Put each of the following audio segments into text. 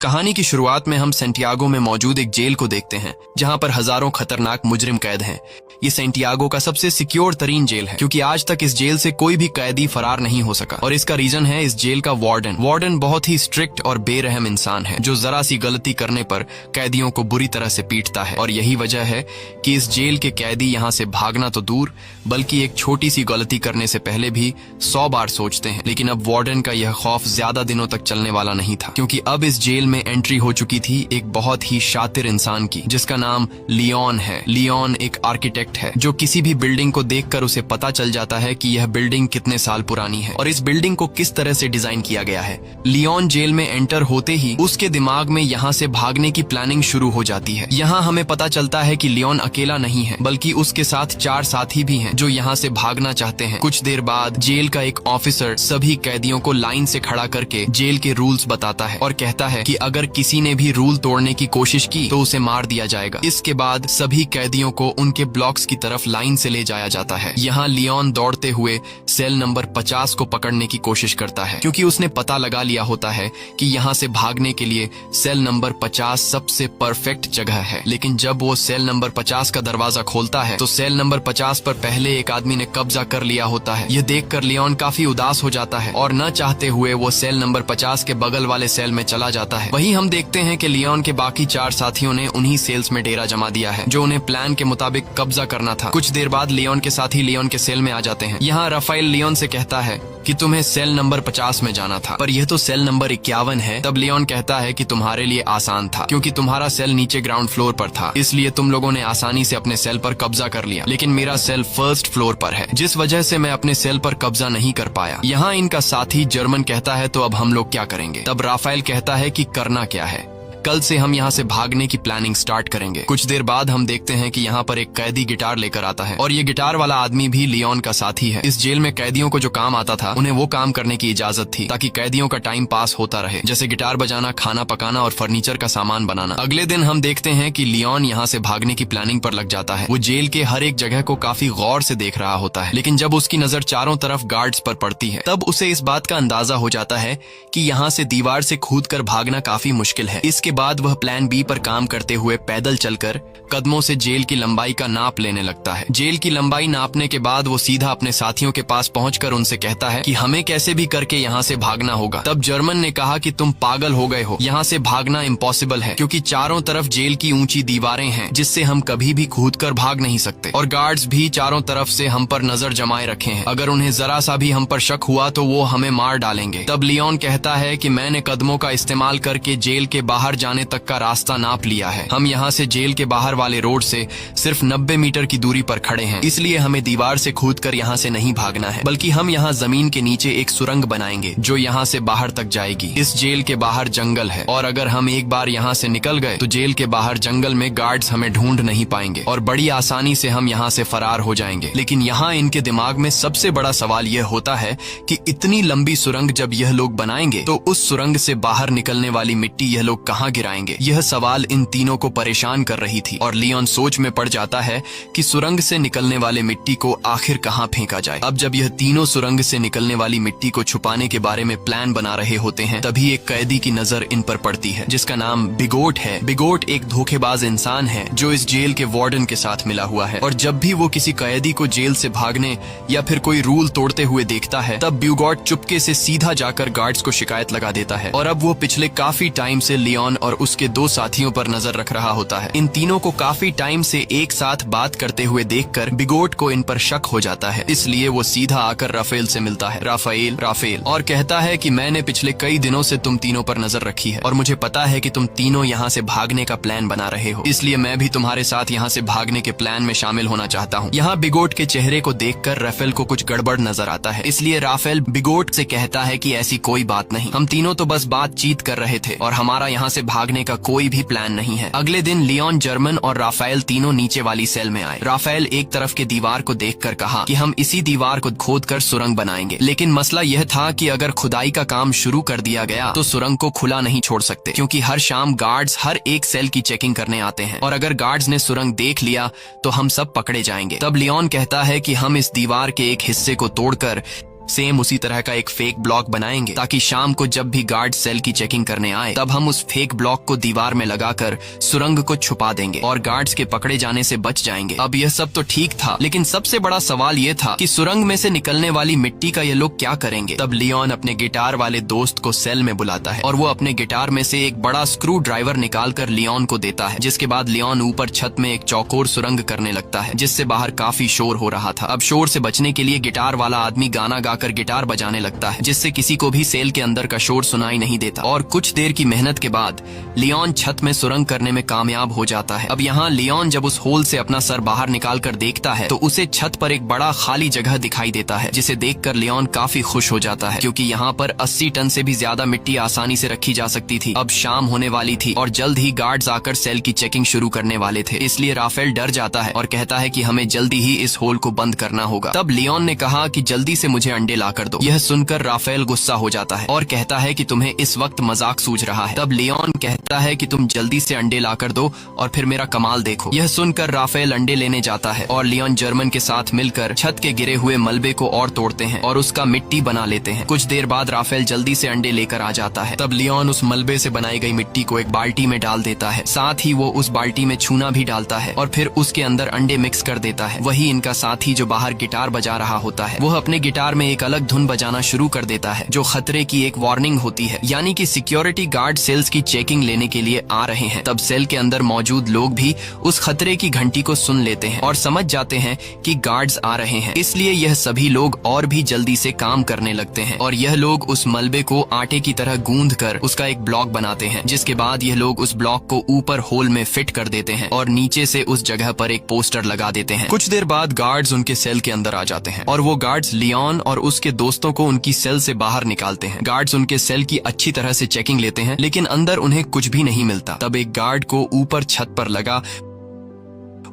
कहानी की शुरुआत में हम सेंटियागो में मौजूद एक जेल को देखते हैं जहां पर हजारों खतरनाक मुजरिम कैद हैं। ये सेंटियागो का सबसे सिक्योर तरीन जेल है क्योंकि आज तक इस जेल से कोई भी कैदी फरार नहीं हो सका और इसका रीजन है इस जेल का वार्डन बहुत ही स्ट्रिक्ट और बेरहम इंसान है जो जरा सी गलती करने पर कैदियों को बुरी तरह से पीटता है। और यही वजह है कि इस जेल के कैदी यहाँ से भागना तो दूर बल्कि एक छोटी सी गलती करने से पहले भी 100 बार सोचते हैं। लेकिन अब वार्डन का यह खौफ ज्यादा दिनों तक चलने वाला नहीं था क्योंकि अब इस जेल में एंट्री हो चुकी थी एक बहुत ही शातिर इंसान की जिसका नाम लियोन है। लियोन एक आर्किटेक्ट है जो किसी भी बिल्डिंग को देखकर उसे पता चल जाता है कि यह बिल्डिंग कितने साल पुरानी है और इस बिल्डिंग को किस तरह से डिजाइन किया गया है। लियोन जेल में एंटर होते ही उसके दिमाग में यहाँ से भागने की प्लानिंग शुरू हो जाती है। यहाँ हमें पता चलता है कि लियोन अकेला नहीं है बल्कि उसके साथ 4 साथी भी हैं जो यहाँ से भागना चाहते हैं। कुछ देर बाद जेल का एक ऑफिसर सभी कैदियों को लाइन से खड़ा करके जेल के रूल्स बताता है और कहता है कि अगर किसी ने भी रूल तोड़ने की कोशिश की तो उसे मार दिया जाएगा। इसके बाद सभी कैदियों को उनके ब्लॉक्स की तरफ लाइन से ले जाया जाता है। यहाँ लियोन दौड़ते हुए सेल नंबर 50 को पकड़ने की कोशिश करता है क्योंकि उसने पता लगा लिया होता है कि यहाँ से भागने के लिए सेल नंबर 50 सबसे परफेक्ट जगह है। लेकिन जब वो सेल नंबर 50 का दरवाजा खोलता है तो सेल नंबर 50 पर पहले एक आदमी ने कब्जा कर लिया होता है। यह देखकर लियोन काफी उदास हो जाता है और न चाहते हुए वो सेल नंबर 50 के बगल वाले सेल में चला जाता है। वहीं हम देखते हैं कि लियोन के बाकी 4 साथियों ने उन्हीं सेल्स में डेरा जमा दिया है जो उन्हें प्लान के मुताबिक कब्जा करना था। कुछ देर बाद लियोन के साथी लियोन के सेल में आ जाते हैं। यहाँ राफेल लियोन से कहता है कि तुम्हें सेल नंबर 50 में जाना था पर यह तो सेल नंबर 51 है। तब लियोन कहता है कि तुम्हारे लिए आसान था क्योंकि तुम्हारा सेल नीचे ग्राउंड फ्लोर पर था इसलिए तुम लोगों ने आसानी से अपने सेल पर कब्जा कर लिया। लेकिन मेरा सेल फर्स्ट फ्लोर पर है जिस वजह से मैं अपने सेल पर कब्जा नहीं कर पाया। यहाँ इनका साथी जर्मन कहता है तो अब हम लोग क्या करेंगे। तब राफेल कहता है कि करना क्या है, कल से हम यहाँ से भागने की प्लानिंग स्टार्ट करेंगे। कुछ देर बाद हम देखते हैं कि यहाँ पर एक कैदी गिटार लेकर आता है और ये गिटार वाला आदमी भी लियोन का साथी है। इस जेल में कैदियों को जो काम आता था उन्हें वो काम करने की इजाजत थी ताकि कैदियों का टाइम पास होता रहे जैसे गिटार बजाना, खाना पकाना और फर्नीचर का सामान बनाना। अगले दिन हम देखते हैं कि लियोन यहाँ से भागने की प्लानिंग पर लग जाता है। वो जेल के हर एक जगह को काफी गौर से देख रहा होता है लेकिन जब उसकी नजर चारों तरफ गार्ड्स पर पड़ती है तब उसे इस बात का अंदाजा हो जाता है कि यहाँ से दीवार से कूद कर भागना काफी मुश्किल है। इसके बाद वह प्लान बी पर काम करते हुए पैदल चलकर कदमों से जेल की लंबाई का नाप लेने लगता है। जेल की लंबाई नापने के बाद वो सीधा अपने साथियों के पास पहुंचकर उनसे कहता है कि हमें कैसे भी करके यहाँ से भागना होगा। तब जर्मन ने कहा कि तुम पागल हो गए हो, यहाँ से भागना इम्पॉसिबल है क्योंकि चारों तरफ जेल की ऊंची दीवारें हैं जिससे हम कभी भी कूद कर भाग नहीं सकते और गार्ड्स भी चारों तरफ से हम पर नजर जमाए रखे हैं। अगर उन्हें जरा सा भी हम पर शक हुआ तो वो हमें मार डालेंगे। तब लियोन कहता है कि मैंने कदमों का इस्तेमाल करके जेल के बाहर जाने तक का रास्ता नाप लिया है। हम यहाँ से जेल के बाहर वाले रोड से सिर्फ 90 मीटर की दूरी पर खड़े हैं इसलिए हमें दीवार से कूदकर यहाँ से नहीं भागना है बल्कि हम यहाँ जमीन के नीचे एक सुरंग बनाएंगे जो यहाँ से बाहर तक जाएगी। इस जेल के बाहर जंगल है और अगर हम एक बार यहाँ से निकल गए तो जेल के बाहर जंगल में गार्ड्स हमें ढूंढ नहीं पाएंगे और बड़ी आसानी से हम यहाँ से फरार हो जाएंगे। लेकिन यहाँ इनके दिमाग में सबसे बड़ा सवाल यह होता है कि इतनी लंबी सुरंग जब यह लोग बनाएंगे तो उस सुरंग से बाहर निकलने वाली मिट्टी यह लोग कहाँ गिराएंगे। यह सवाल इन तीनों को परेशान कर रही थी और लियोन सोच में पड़ जाता है कि सुरंग से निकलने वाले मिट्टी को आखिर कहाँ फेंका जाए। अब जब यह तीनों सुरंग से निकलने वाली मिट्टी को छुपाने के बारे में प्लान बना रहे होते हैं तभी एक कैदी की नजर इन पर पड़ती है जिसका नाम बिगोट है। बिगोट एक धोखेबाज इंसान है जो इस जेल के वार्डन के साथ मिला हुआ है और जब भी वो किसी कैदी को जेल से भागने या फिर कोई रूल तोड़ते हुए देखता है तब बिगोट चुपके से सीधा जाकर गार्ड्स को शिकायत लगा देता है और अब वो पिछले काफी टाइम से लियोन और उसके 2 साथियों पर नजर रख रहा होता है। इन तीनों को काफी टाइम से एक साथ बात करते हुए देखकर बिगोट को इन पर शक हो जाता है इसलिए वो सीधा आकर राफेल से मिलता है। राफेल और कहता है कि मैंने पिछले कई दिनों से तुम तीनों पर नजर रखी है और मुझे पता है कि तुम तीनों यहाँ से भागने का प्लान बना रहे हो इसलिए मैं भी तुम्हारे साथ यहाँ से भागने के प्लान में शामिल होना चाहता हूँ। यहाँ बिगोट के चेहरे को देखकर राफेल को कुछ गड़बड़ नजर आता है इसलिए राफेल बिगोट से कहता है कि ऐसी कोई बात नहीं, हम तीनों तो बस बातचीत कर रहे थे और हमारा यहाँ से भागने का कोई भी प्लान नहीं है। अगले दिन लियोन, जर्मन और राफेल तीनों नीचे वाली सेल में आए। राफेल एक तरफ के दीवार को देखकर कहा कि हम इसी दीवार को खोदकर सुरंग बनाएंगे लेकिन मसला यह था कि अगर खुदाई का काम शुरू कर दिया गया तो सुरंग को खुला नहीं छोड़ सकते क्योंकि हर शाम गार्ड्स हर एक सेल की चेकिंग करने आते हैं और अगर गार्ड्स ने सुरंग देख लिया तो हम सब पकड़े जाएंगे। तब लियोन कहता है कि हम इस दीवार के एक हिस्से को तोड़कर सेम उसी तरह का एक फेक ब्लॉक बनाएंगे ताकि शाम को जब भी गार्ड सेल की चेकिंग करने आए तब हम उस फेक ब्लॉक को दीवार में लगाकर सुरंग को छुपा देंगे और गार्ड्स के पकड़े जाने से बच जाएंगे। अब यह सब तो ठीक था, लेकिन सबसे बड़ा सवाल यह था कि सुरंग में से निकलने वाली मिट्टी का ये लोग क्या करेंगे। तब लियोन अपने गिटार वाले दोस्त को सेल में बुलाता है और वो अपने गिटार में से एक बड़ा स्क्रू ड्राइवर निकाल कर लियोन को देता है, जिसके बाद लियोन ऊपर छत में एक चौकोर सुरंग करने लगता है जिससे बाहर काफी शोर हो रहा था। अब शोर से बचने के लिए गिटार वाला आदमी गाना गाकर गिटार बजाने लगता है जिससे किसी को भी सेल के अंदर का शोर सुनाई नहीं देता। और कुछ देर की मेहनत के बाद लियोन छत में सुरंग करने में कामयाब हो जाता है। अब यहाँ लियोन जब उस होल से अपना सर बाहर निकाल कर देखता है तो उसे छत पर एक बड़ा खाली जगह दिखाई देता है, जिसे देखकर लियोन काफी खुश हो जाता है क्योंकि यहाँ पर 80 टन से भी ज्यादा मिट्टी आसानी से रखी जा सकती थी। अब शाम होने वाली थी और जल्द ही गार्ड्स आकर सेल की चेकिंग शुरू करने वाले थे, इसलिए राफेल डर जाता है और कहता है कि हमें जल्दी ही इस होल को बंद करना होगा। तब लियोन ने कहा कि जल्दी से मुझे अंडे ला कर दो। यह सुनकर राफेल गुस्सा हो जाता है और कहता है कि तुम्हें इस वक्त मजाक सूझ रहा है। तब लियोन कहता है कि तुम जल्दी से अंडे ला कर दो और फिर मेरा कमाल देखो। यह सुनकर राफेल अंडे लेने जाता है और लियोन जर्मन के साथ मिलकर छत के गिरे हुए मलबे को और तोड़ते हैं और उसका मिट्टी बना लेते हैं। कुछ देर बाद राफेल जल्दी से अंडे लेकर आ जाता है। तब लियोन उस मलबे से बनाई गई मिट्टी को एक बाल्टी में डाल देता है, साथ ही वो उस बाल्टी में चूना भी डालता है और फिर उसके अंदर अंडे मिक्स कर देता है। वही इनका साथी जो बाहर गिटार बजा रहा होता है वह अपने गिटार में एक अलग धुन बजाना शुरू कर देता है जो खतरे की एक वार्निंग होती है, यानी कि सिक्योरिटी गार्ड सेल्स की चेकिंग लेने के लिए आ रहे हैं। तब सेल के अंदर मौजूद लोग भी उस खतरे की घंटी को सुन लेते हैं और समझ जाते हैं कि गार्ड्स आ रहे हैं, इसलिए यह सभी लोग और भी जल्दी से काम करने लगते हैं और यह लोग उस मलबे को आटे की तरह गूंद कर उसका एक ब्लॉक बनाते हैं, जिसके बाद यह लोग उस ब्लॉक को ऊपर होल में फिट कर देते हैं और नीचे से उस जगह पर एक पोस्टर लगा देते हैं। कुछ देर बाद गार्ड्स उनके सेल के अंदर आ जाते हैं और वो गार्ड्स लियोन और उसके दोस्तों को उनकी सेल से बाहर निकालते हैं। गार्ड्स उनके सेल की अच्छी तरह से चेकिंग लेते हैं लेकिन अंदर उन्हें कुछ भी नहीं मिलता। तब एक गार्ड को ऊपर छत पर लगा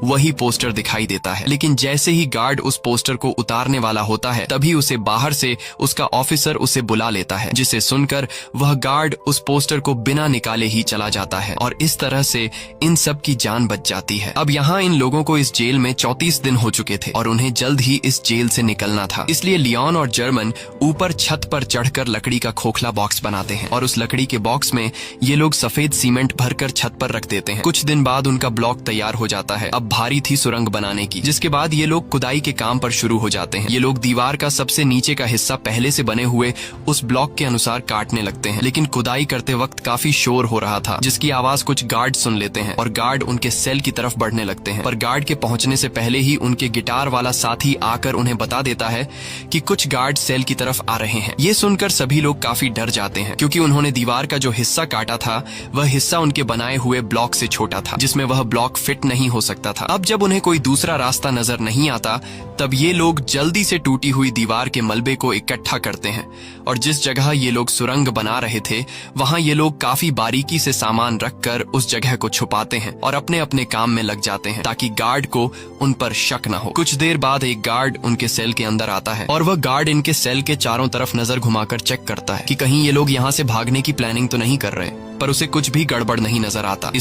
वही पोस्टर दिखाई देता है, लेकिन जैसे ही गार्ड उस पोस्टर को उतारने वाला होता है तभी उसे बाहर से उसका ऑफिसर उसे बुला लेता है, जिसे सुनकर वह गार्ड उस पोस्टर को बिना निकाले ही चला जाता है और इस तरह से इन सब की जान बच जाती है। अब यहाँ इन लोगों को इस जेल में 34 दिन हो चुके थे और उन्हें जल्द ही इस जेल से निकलना था, इसलिए लियोन और जर्मन ऊपर छत पर चढ़कर लकड़ी का खोखला बॉक्स बनाते हैं और उस लकड़ी के बॉक्स में ये लोग सफेद सीमेंट भरकर छत पर रख देते हैं। कुछ दिन बाद उनका ब्लॉक तैयार हो जाता है। अब भारी थी सुरंग बनाने की, जिसके बाद ये लोग खुदाई के काम पर शुरू हो जाते हैं। ये लोग दीवार का सबसे नीचे का हिस्सा पहले से बने हुए उस ब्लॉक के अनुसार काटने लगते हैं, लेकिन खुदाई करते वक्त काफी शोर हो रहा था जिसकी आवाज कुछ गार्ड सुन लेते हैं और गार्ड उनके सेल की तरफ बढ़ने लगते हैं। पर गार्ड के पहुंचने से पहले ही उनके गिटार वाला साथी आकर उन्हें बता देता है कि कुछ गार्ड सेल की तरफ आ रहे हैं। ये सुनकर सभी लोग काफी डर जाते हैं क्योंकि उन्होंने दीवार का जो हिस्सा काटा था वह हिस्सा उनके बनाए हुए ब्लॉक से छोटा था, जिसमें वह ब्लॉक फिट नहीं हो सकता था। अब जब उन्हें कोई दूसरा रास्ता नजर नहीं आता तब ये लोग जल्दी से टूटी हुई दीवार के मलबे को इकट्ठा करते हैं और जिस जगह ये लोग सुरंग बना रहे थे वहां ये लोग काफी बारीकी से सामान रखकर उस जगह को छुपाते हैं और अपने अपने काम में लग जाते हैं ताकि गार्ड को उन पर शक न हो। कुछ देर बाद एक गार्ड उनके सेल के अंदर आता है और वह गार्ड इनके सेल के चारों तरफ नजर घुमाकर चेक करता है कि कहीं ये लोग यहाँ से भागने की प्लानिंग तो नहीं कर रहे, पर उसे कुछ भी गड़बड़ नहीं नजर आता।